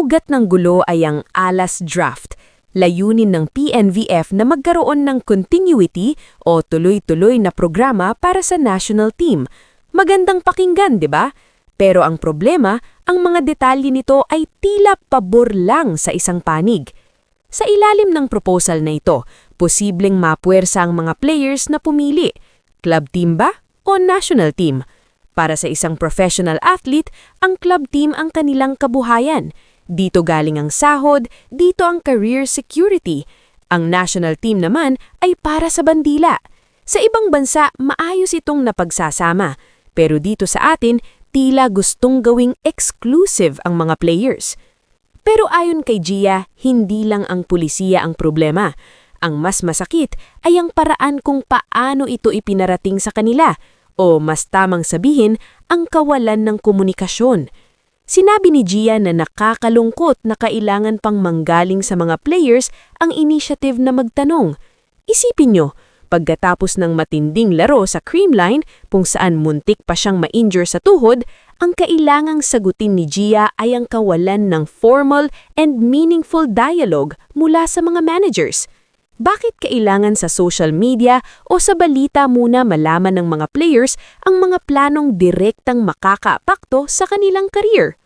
ugat ng gulo ay ang ALAS draft, layunin ng PNVF na magkaroon ng continuity o tuloy-tuloy na programa para sa national team. Magandang pakinggan, di ba? Pero ang problema, ang mga detalye nito ay tila pabor lang sa isang panig. Sa ilalim ng proposal na ito, posibleng mapuwersa ang mga players na pumili. Club team ba o national team? Para sa isang professional athlete, ang club team ang kanilang kabuhayan. Dito galing ang sahod, dito ang career security. Ang national team naman ay para sa bandila. Sa ibang bansa, maayos itong napagsasama. Pero dito sa atin, tila gustong gawing exclusive ang mga players. Pero ayon kay Gia, hindi lang ang pulisiya ang problema. Ang mas masakit ay ang paraan kung paano ito ipinarating sa kanila. O mas tamang sabihin, ang kawalan ng komunikasyon. Sinabi ni Gia na nakakalungkot na kailangan pang manggaling sa mga players ang initiative na magtanong. Isipin nyo, pagkatapos ng matinding laro sa Creamline, kung saan muntik pa siyang ma-injure sa tuhod, ang kailangang sagutin ni Gia ay ang kawalan ng formal and meaningful dialogue mula sa mga managers. Bakit kailangan sa social media o sa balita muna malaman ng mga players ang mga planong direktang makakaapekto sa kanilang career?